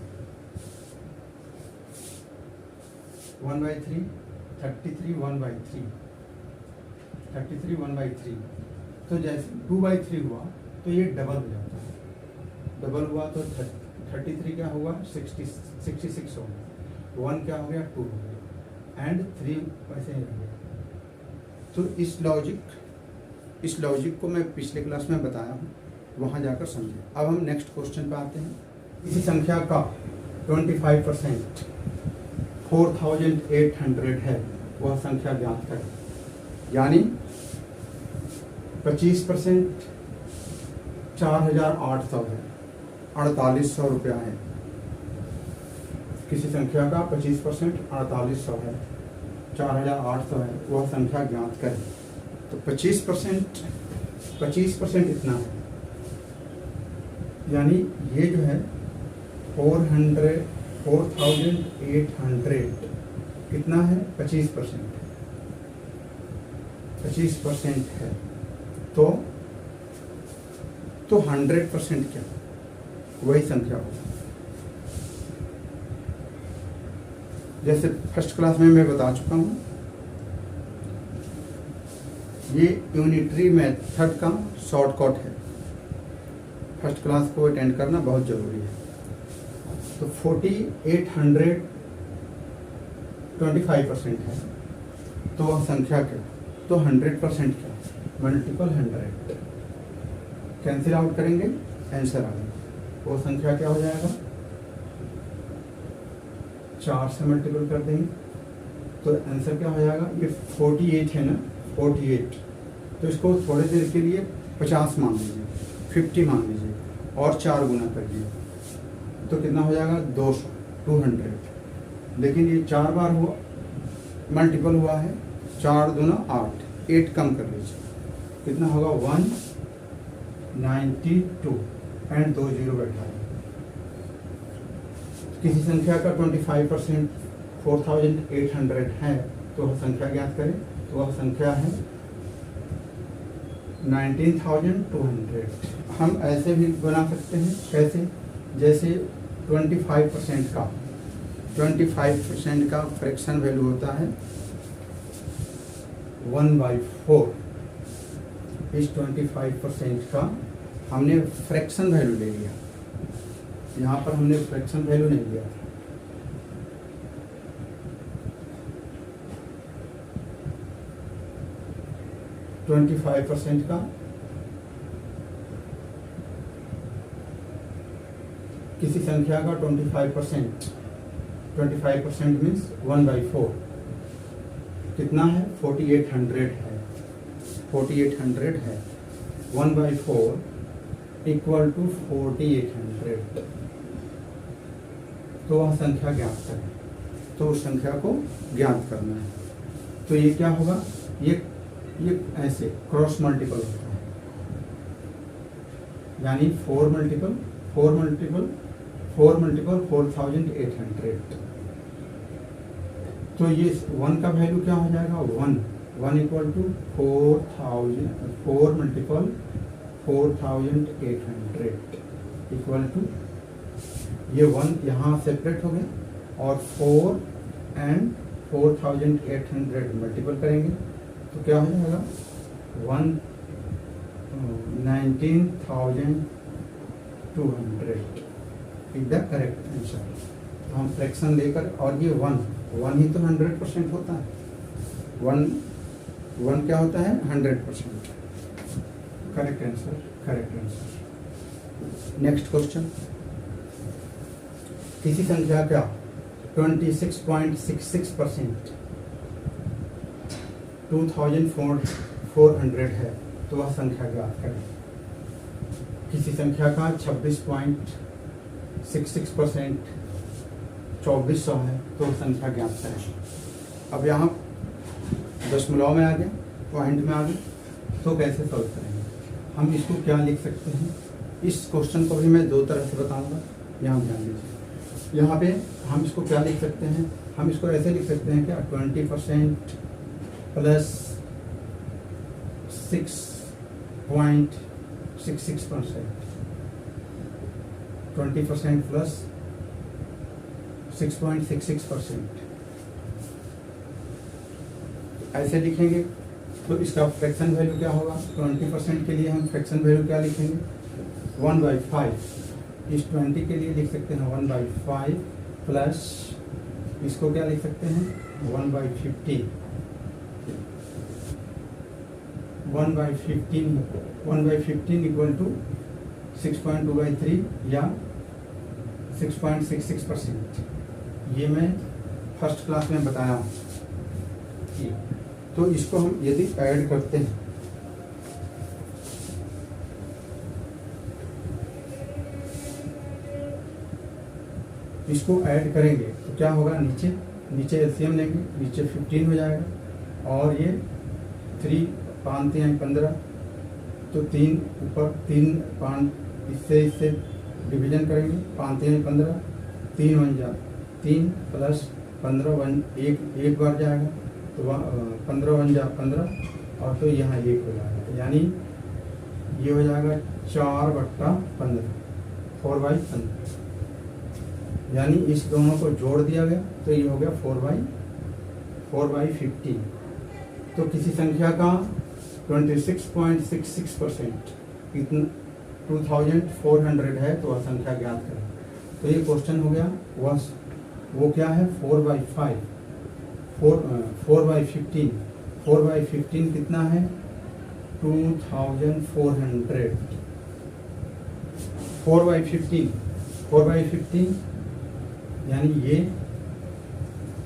1/3 33 1/3 33 1/3। तो जैसे 2/3 हुआ तो ये डबल हो जाता है, डबल हुआ तो 33 क्या हुआ? 66 हो गया, 1 क्या हो गया? 2 हो गया, एंड 3 वैसे ही रह गया। तो इस लॉजिक को मैं पिछले क्लास में बताया हूँ, वहाँ जाकर समझे। अब हम नेक्स्ट क्वेश्चन पे आते हैं। इसी संख्या का 25% 4800 है, वह संख्या ज्ञात करें। यानी 25% 4800 है, 4800 रुपया है। किसी संख्या का 25% 4800 है, 4800 है, वह संख्या ज्ञात करें। तो 25% इतना है, यानी ये जो है 4800 कितना है? 25% है। तो 100% क्या? वही संख्या होगी। जैसे फर्स्ट क्लास में मैं बता चुका हूँ, ये यूनिटरी मेथड का शॉर्टकट है। फर्स्ट क्लास को अटेंड करना बहुत जरूरी है। तो 4800 25% है, तो वह संख्या क्या? तो 100% क्या? मल्टीपल 100 कैंसिल आउट करेंगे, आंसर आ गया। वो संख्या क्या हो जाएगा? 4 से मल्टीपल कर देंगे तो आंसर क्या हो जाएगा? ये 48 है ना, 48। तो इसको थोड़ी देर के लिए 50 मान लीजिए, 50 मान लीजिए, और 4 गुना करिए तो कितना हो जाएगा? 200 200। लेकिन ये 4 बार हुआ, मल्टीपल हुआ है, 4 दूना 8, 8 कम कर लीजिए, कितना होगा? 192 एंड 2 जीरो बैठा है। किसी संख्या का 25% 4800 है, तो वह संख्या ज्ञात करें। तो वह संख्या है 19200। हम ऐसे भी बना सकते हैं, कैसे? जैसे 25% का फ्रैक्शन वैल्यू होता है 1/4। इस 25% का हमने फ्रैक्शन वैल्यू ले लिया, यहाँ पर हमने फ्रैक्शन वैल्यू नहीं लिया। 25% का किसी संख्या का 25% मीन्स 1/4 कितना है? 4800 है, 4800 है। 1/4 इक्वल टू 4800। तो वह संख्या ज्ञात करें। तो उस संख्या को ज्ञात करना है। तो ये क्या होगा? ये ऐसे क्रॉस मल्टीपल होता है, यानी 4 मल्टीपल 4800। तो ये 1 का वैल्यू क्या हो जाएगा? 1 equal to 4 multiple 4800 equal to ये 1 यहाँ सेपरेट हो गए और 4 एंड 4800 मल्टीपल करेंगे तो क्या हो जाएगा 19,200 इज द करेक्ट आंसर। तो हम फ्रैक्शन लेकर और ये 1 ही तो 100% होता है। 1 क्या होता है 100%। Correct answer, correct answer. Next question, किसी संख्या का 26.66% 2400 है तो वह संख्या ज्ञात करें। किसी संख्या का 26.66% 2400 है तो वह संख्या ज्ञात करें। अब यहाँ दशमलव में आ गए, पॉइंट में आ गए, तो कैसे सॉल्व करेंगे? हम इसको क्या लिख सकते हैं? इस क्वेश्चन को भी मैं दो तरह से बताऊंगा, यहाँ ध्यान दीजिए। यहाँ पे हम इसको क्या लिख सकते हैं? हम इसको ऐसे लिख सकते हैं कि 20% प्लस 6.66%, 20% प्लस 6.66% ऐसे लिखेंगे। तो इसका फ्रैक्शन वैल्यू क्या होगा? 20% के लिए हम फ्रैक्शन वैल्यू क्या लिखेंगे? 1/5। इस 20 के लिए लिख सकते हैं 1/5 प्लस इसको क्या लिख सकते हैं 1/15। 1/15 इक्वल टू 6.2/3 या 6.66%। ये मैं फर्स्ट क्लास में बताया हूँ। तो इसको हम यदि ऐड करते हैं इसको ऐड करेंगे तो क्या होगा? नीचे एलसीएम लेंगे, नीचे 15 हो जाएगा और ये 3 5 3 15, तो 3 ऊपर 3 5 इससे डिवीजन करेंगे, 5 3 15, 3 1 जा 3 प्लस 15 एक बार जाएगा तो 15 1 जा 15 और तो यहाँ 1 हो जाएगा, यानी ये हो जाएगा 4/15 4/15, यानी इस दोनों को जोड़ दिया गया तो ये हो गया 4/15। तो किसी संख्या का 26.66% इतना 2400 है तो वह संख्या ज्ञात करें। तो ये क्वेश्चन हो गया। वो क्या है? 4/5 4/15 4/15 कितना है? 2400। 4/15 यानी ये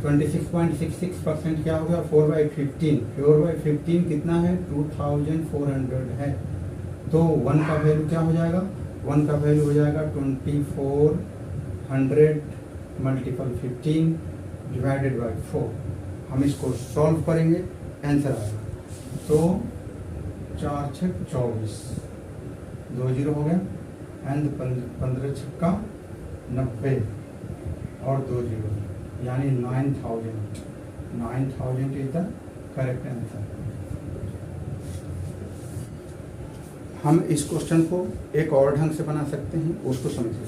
26.66% क्या हो गया? 4/15 कितना है? 2400 है। तो 1 का वैल्यू क्या हो जाएगा? 1 का वैल्यू हो जाएगा 2400 मल्टीपल 15 डिवाइडेड बाई 4। हम इसको सॉल्व करेंगे, आंसर आएगा। तो 4 6 24, 2 0 हो गया एंड 15 6 90 और 2 0, यानी 9000 इज द करेक्ट आंसर। हम इस क्वेश्चन को एक और ढंग से बना सकते हैं, उसको समझिए।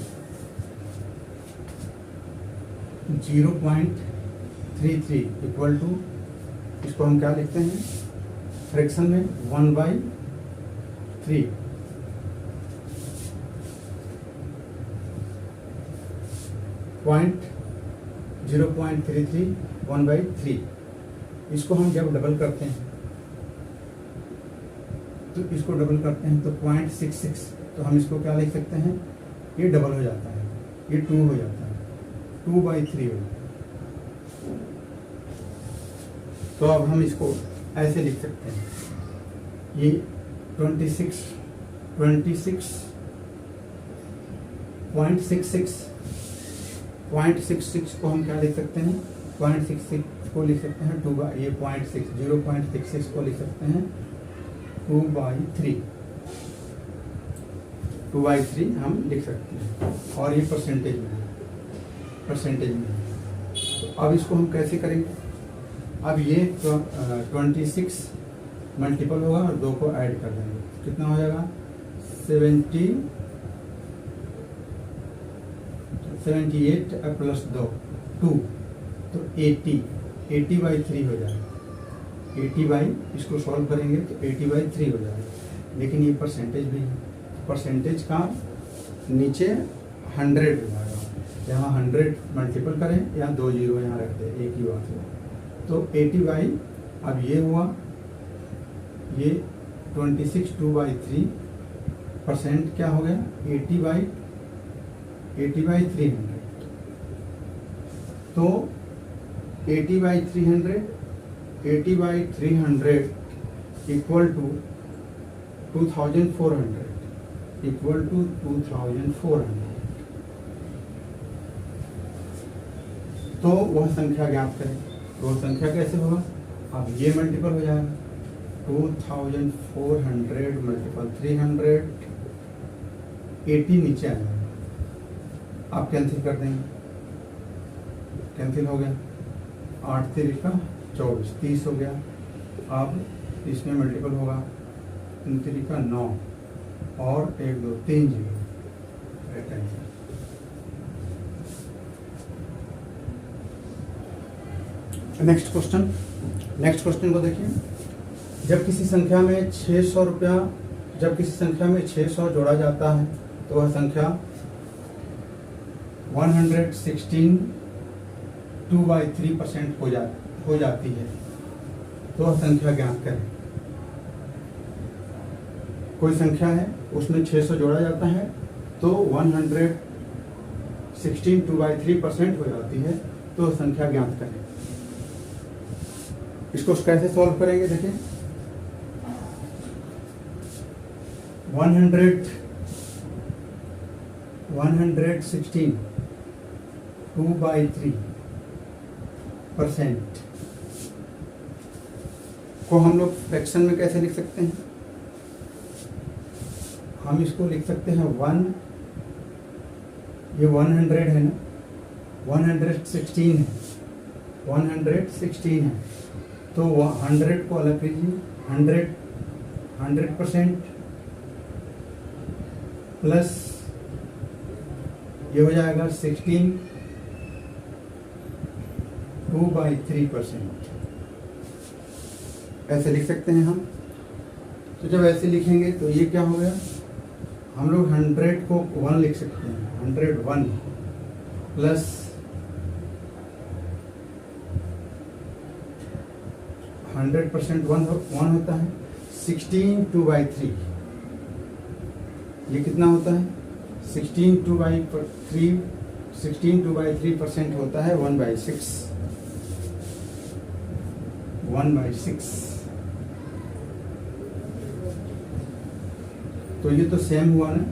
0.33 इक्वल टू, इसको हम क्या लिखते हैं फ्रैक्शन में? 1/3। 0.33 1/3। इसको हम जब डबल करते हैं तो 0.66, तो हम इसको क्या लिख सकते हैं? ये डबल हो जाता है, ये 2 हो जाता है, 2/3 हो जाता है। तो अब हम इसको ऐसे लिख सकते हैं, ये 26.66 को हम क्या लिख सकते हैं? 0.66 को लिख सकते हैं 0.66 को लिख सकते हैं 2/3 हम लिख सकते हैं। और ये परसेंटेज में है। तो अब इसको हम कैसे करेंगे? अब ये 26 मल्टीपल होगा और 2 को ऐड कर देंगे, कितना हो जाएगा? 78 प्लस 2 तो 80/3 हो जाएगा। 80 बाई, इसको सॉल्व करेंगे तो 80/3 हो जाएगा। लेकिन ये परसेंटेज भी है, परसेंटेज का नीचे 100 हो जाएगा। यहाँ 100 मल्टीपल करें, यहाँ 2 जीरो यहाँ रख दें, एक ही बात है। तो 80 अब ये हुआ, ये 26 2/3% क्या हो गया 80/300। तो 80/300 इक्वल टू 2400 इक्वल टू 2400। तो वह संख्या ज्ञात करें। तो वह संख्या कैसे होगा, अब ये मल्टीपल हो जाएगा 2400 मल्टीपल 300, 80 नीचे आ जाएगा। आप कैंसिल कर देंगे, कैंसिल हो गया, 8 3 का 24, 30 हो गया। अब इसमें मल्टीपल होगा 3 3 का 9 और 1 2 3 जीरो। नेक्स्ट क्वेश्चन को देखिए। जब किसी संख्या में 600 रुपया, जब किसी संख्या में 600 जोड़ा जाता है तो वह संख्या 116 2/3% हो जाती है। तो वह संख्या ज्ञात करें। कोई संख्या है, उसमें 600 जोड़ा जाता है तो 116 2/3% हो जाती है। तो वह संख्या ज्ञात करें। इसको कैसे सॉल्व करेंगे, देखिए 116 2/3% को हम लोग फ्रैक्शन में कैसे लिख सकते हैं। हम इसको लिख सकते हैं 1, ये 100 है ना, 116 है, 116 है। तो 100 को अलग कीजिए, 100% प्लस ये हो जाएगा 16 2/3%। ऐसे लिख सकते हैं हम। तो जब ऐसे लिखेंगे तो ये क्या हो गया, हम लोग 100 को 1 लिख सकते हैं, 101 प्लस 100% 1 होता है, 16 2/3। ये कितना होता है 16 2/3% होता है 1/6। तो ये तो सेम हुआ ना,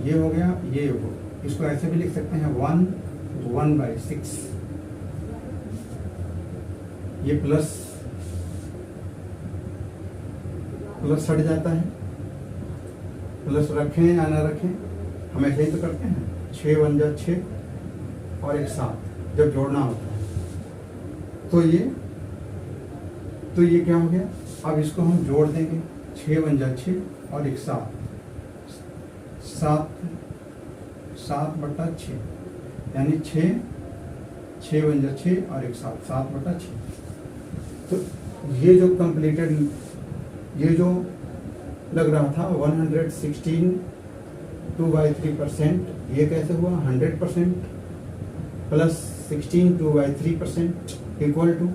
ये हो गया, ये हो, इसको ऐसे भी लिख सकते हैं 1/6। ये प्लस हट जाता है, प्लस रखें या ना रखें, हम ऐसे ही तो करते हैं। 6 1 जा 6 और 1 7 जब जोड़ना होता है। तो ये क्या हो गया, अब इसको हम जोड़ देंगे, 6 1 जा 6 और 1 7 7/6 यानी 6 1 जा 6 और 1 7 7/6। तो ये जो कंप्लीटेड, ये जो लग रहा था 116 2/3%, ये कैसे हुआ 100% प्लस 16 2/3% इक्वल टू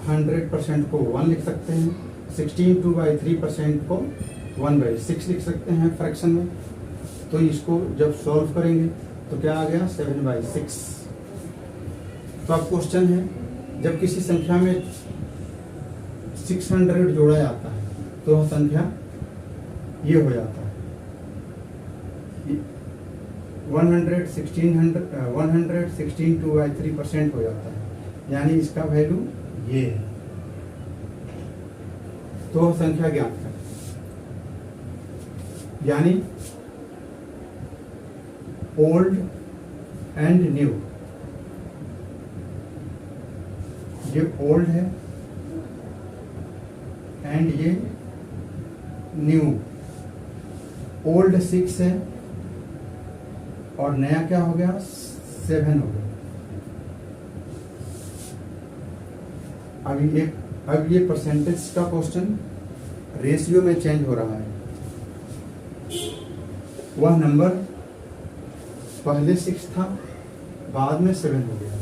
100% को 1 लिख सकते हैं, 16 2/3% को 1/6 लिख सकते हैं फ्रैक्शन में। तो इसको जब सॉल्व करेंगे तो क्या आ गया 7/6। तो अब क्वेश्चन है, जब किसी संख्या में 600 जोड़ा जाता है तो वह संख्या ये हो जाता है 116 2/3% हो जाता है, यानी इसका वैल्यू ये है। तो वह संख्या ज्ञात करें। यानी ओल्ड एंड न्यू, ये ओल्ड है एंड ये न्यू, ओल्ड 6 है और नया क्या हो गया, 7 हो गया। अब ये परसेंटेज का क्वेश्चन रेशियो में चेंज हो रहा है। वह नंबर पहले 6 था, बाद में 7 हो गया।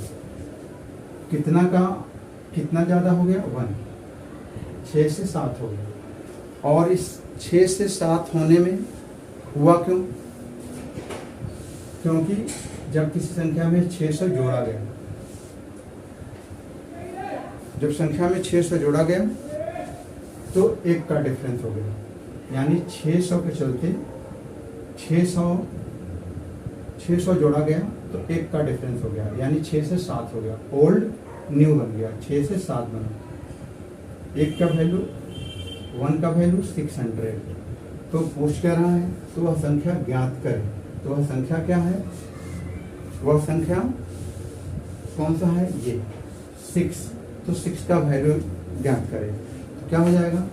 कितना ज़्यादा हो गया, 1। 6 से 7 हो गया। और इस 6 से 7 होने में हुआ क्यों? क्योंकि जब किसी संख्या में 600 जोड़ा गया, जब संख्या में 600 जोड़ा गया तो 1 का डिफरेंस हो गया, यानी 600 के चलते 600 जोड़ा गया तो 1 का डिफरेंस हो गया, यानी 6 से 7 हो गया। ओल्ड न्यू बन गया, 6 से 7 बना। 1 का वैल्यू 1 का वैल्यू 600। तो पूछ क्या रहा है, तो वह संख्या ज्ञात करें। तो वह संख्या क्या है, वह संख्या कौन सा है, ये 6। तो 6 का वैल्यू ज्ञात करें। तो क्या हो जाएगा,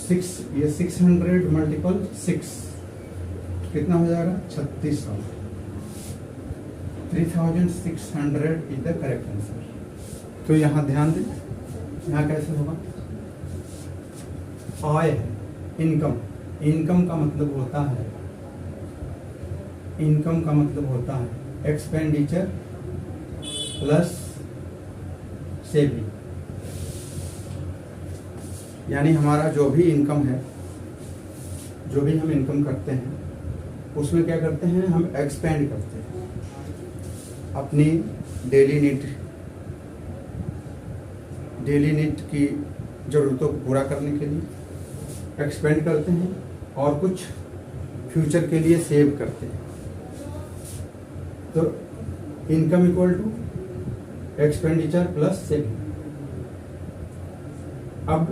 6, ये 600 मल्टीपल 6 कितना हो जाएगा, 3600। 3600 इज द करेक्ट आंसर। तो यहाँ ध्यान दें, यहाँ कैसे होगा, आय है, इनकम का मतलब होता है एक्सपेंडिचर प्लस सेविंग। यानी हमारा जो भी इनकम है, जो भी हम इनकम करते हैं उसमें क्या करते हैं, हम एक्सपेंड करते हैं अपनी डेली नीड की ज़रूरतों को पूरा करने के लिए एक्सपेंड करते हैं, और कुछ फ्यूचर के लिए सेव करते हैं। तो income equal to expenditure plus saving. अब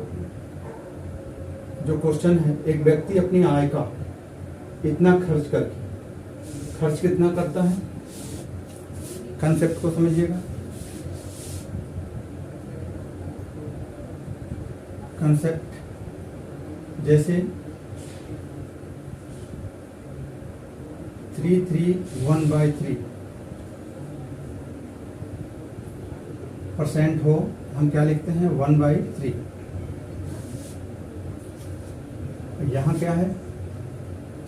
जो क्वेश्चन है, एक व्यक्ति अपनी आय का इतना खर्च करके, खर्च कितना करता है, कंसेप्ट को समझिएगा। कंसेप्ट जैसे 331/3% हो, हम क्या लिखते हैं, 1/3। यहाँ क्या है,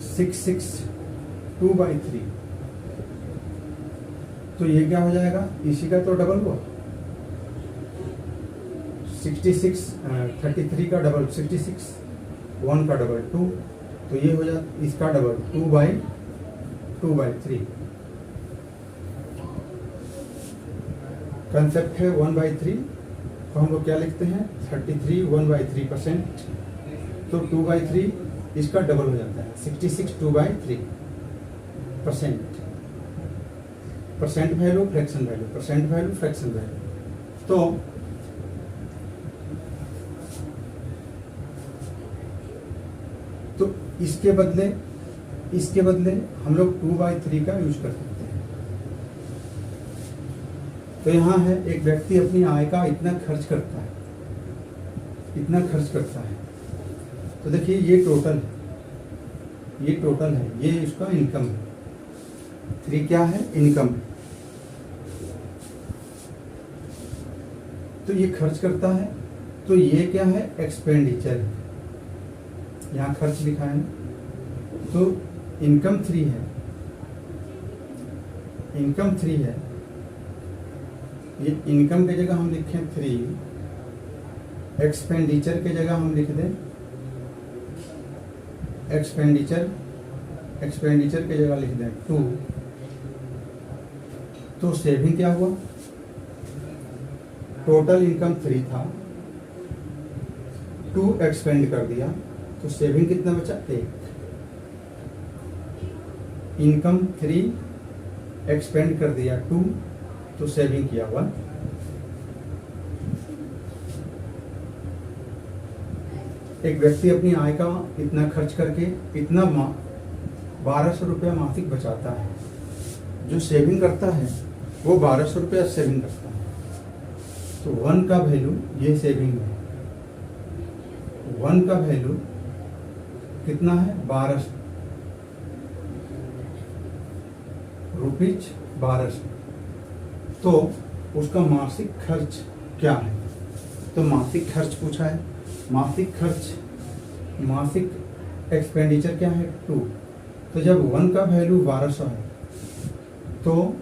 662/3। तो ये क्या हो जाएगा, इसी का तो डबल हुआ, 33 का डबल 66, 1 का डबल 2, तो ये हो जाता इसका डबल 2/3। कंसेप्ट है 1/3, तो हम लोग क्या लिखते हैं, 33 1/3%। तो 2/3 इसका डबल हो जाता है, 66 2/3%। Percent value fraction value, percent value fraction value. तो इसके बदले हम लोग 2/3 का यूज कर सकते हैं। तो यहाँ है, एक व्यक्ति अपनी आय का इतना खर्च करता है। तो देखिए ये टोटल है, ये इसका इनकम है। 3 क्या है, इनकम। तो ये खर्च करता है, तो ये क्या है, एक्सपेंडिचर। यहाँ खर्च लिखा है, तो इनकम 3 है, ये इनकम की जगह हम लिखें 3, एक्सपेंडिचर की जगह हम लिख दें एक्सपेंडिचर की जगह लिख दें 2। तो सेविंग क्या हुआ, टोटल इनकम 3 था, 2 एक्सपेंड कर दिया, तो सेविंग कितना बचा, 1। इनकम 3 एक्सपेंड कर दिया 2, तो सेविंग किया 1। एक व्यक्ति अपनी आय का इतना खर्च करके इतना 1200 रुपया मासिक बचाता है। जो सेविंग करता है वो 1200 रुपया सेविंग करता है। तो 1 का वैल्यू, ये सेविंग है, 1 का वैल्यू कितना है, 1200। ₹1200। तो उसका मासिक खर्च क्या है? तो मासिक खर्च पूछा है। मासिक खर्च, मासिक एक्सपेंडिचर क्या है? 2। तो जब 1 का वैल्यू 1200 है तो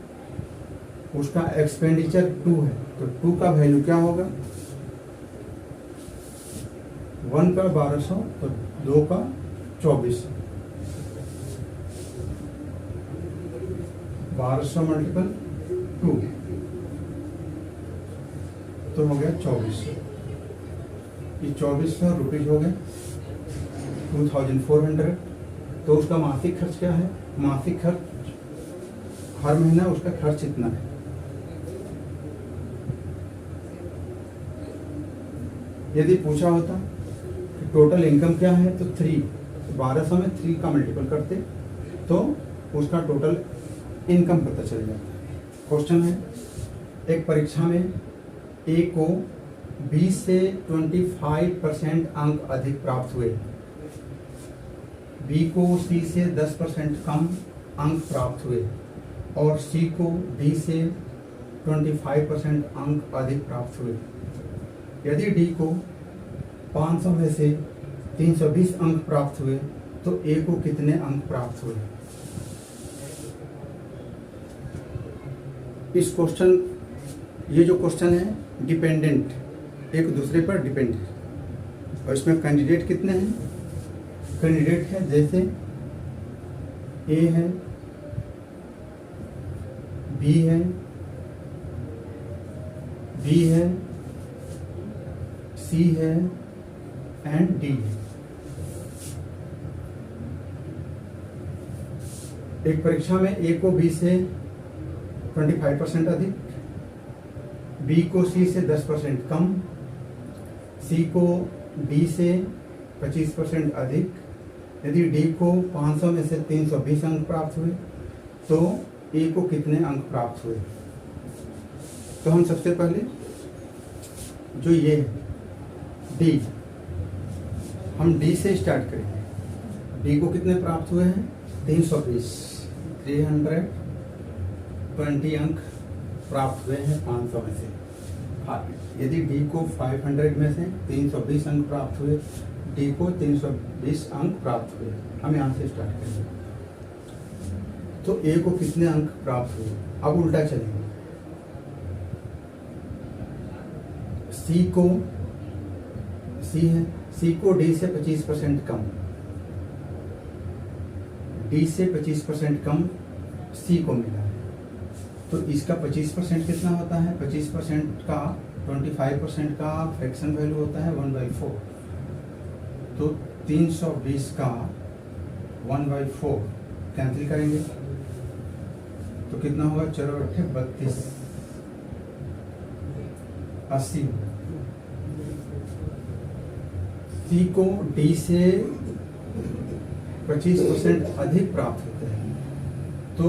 उसका एक्सपेंडिचर 2 है, तो 2 का वैल्यू क्या होगा? 1 का 1200 तो 2 का 2400। 1200 मल्टीपल 2 तो हो गया 2400। ये 2400 रुपीज हो गए, 2400। तो उसका मासिक खर्च क्या है? मासिक खर्च हर महीना उसका खर्च इतना है। यदि पूछा होता कि टोटल इनकम क्या है तो 3, 1200 में 3 का मल्टीपल करते तो उसका टोटल इनकम पता चल जाता। क्वेश्चन है, एक परीक्षा में ए को 20 से 25% अंक अधिक प्राप्त हुए, बी को सी से 10% कम अंक प्राप्त हुए और सी को डी से 25% अंक अधिक प्राप्त हुए। यदि डी को 500 में से 320 अंक प्राप्त हुए तो ए को कितने अंक प्राप्त हुए? इस क्वेश्चन, ये जो क्वेश्चन है डिपेंडेंट, एक दूसरे पर डिपेंड है। और इसमें कैंडिडेट कितने हैं? कैंडिडेट है जैसे ए है, बी है, बी है, सी है एंड डी है। एक परीक्षा में ए को बी से 25% अधिक, बी को सी से 10% कम, सी को डी से 25% अधिक। यदि डी को 500 में से 320 अंक प्राप्त हुए तो ए को कितने अंक प्राप्त हुए? तो हम सबसे पहले जो ये डी, हम डी से स्टार्ट करेंगे। डी को कितने प्राप्त हुए हैं? 320, 320 अंक प्राप्त हुए हैं 500 में से। यदि डी को 500 में से 320 अंक प्राप्त हुए, डी को 320 अंक प्राप्त हुए। हम यहाँ से स्टार्ट करेंगे। तो ए को कितने अंक प्राप्त हुए? अब उल्टा चलेंगे। सी को, सी है, सी को डी से 25% कम, डी से 25% कम सी को मिला है। तो इसका 25% कितना होता है? 25% का 25% का फ्रैक्शन वैल्यू होता है 1/4। तो 320 का 1/4 कैंसिल करेंगे तो कितना होगा? 4 8 32, 80। सी को डी से 25% अधिक प्राप्त होते हैं तो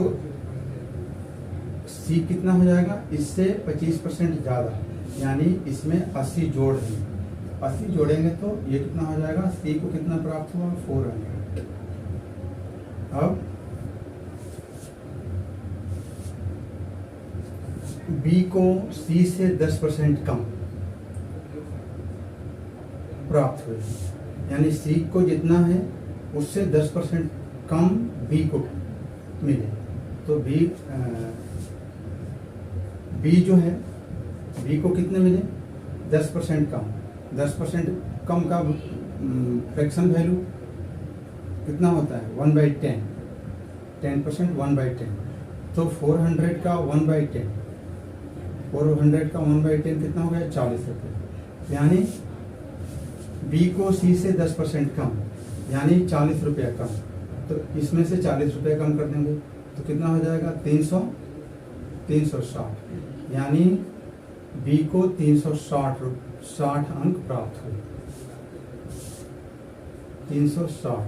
सी कितना हो जाएगा? इससे 25% ज़्यादा, यानी इसमें 80 जोड़ देंगे। 80 जोड़ेंगे तो ये कितना हो जाएगा? सी को कितना प्राप्त हुआ? 400। अब बी को सी से 10% कम प्राप्त हुए, यानी सी को जितना है उससे 10% कम बी को मिले। तो बी जो है, बी को कितने मिले? 10% कम। 10% कम का फ्रैक्शन वैल्यू कितना होता है? 1/10। 10% 1/10। तो 400 का 1/10, 400 का 1/10 कितना हो गया? 40 रुपये। यानी बी को सी से 10% कम, यानी 40 रुपया कम। तो इसमें से 40 रुपये कम कर देंगे तो कितना हो जाएगा? 360। यानी बी को 360 अंक प्राप्त हुए। 360।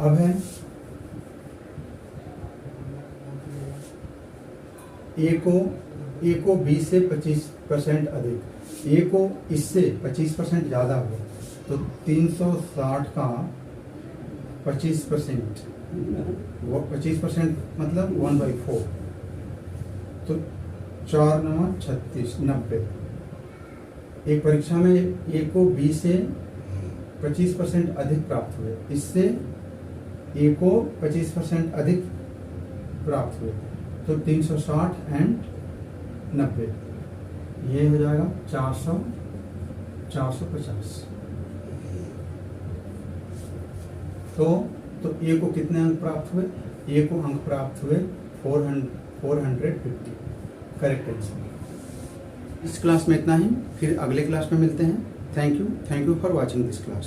अब है ए को बी से 25% अधिक, ए को इससे 25% ज़्यादा हो तो 360 का 25% वो 25% मतलब 1/4, तो 4 9 36 90। एक परीक्षा में ए को बी से 25% अधिक प्राप्त हुए, इससे ए को 25% अधिक प्राप्त हुए, तो 360 एंड 90, ये हो जाएगा 400 450। तो ए को कितने अंक प्राप्त हुए? ए को अंक प्राप्त हुए 450, करेक्ट आंसर। इस क्लास में इतना ही, फिर अगले क्लास में मिलते हैं। Thank you for watching this class.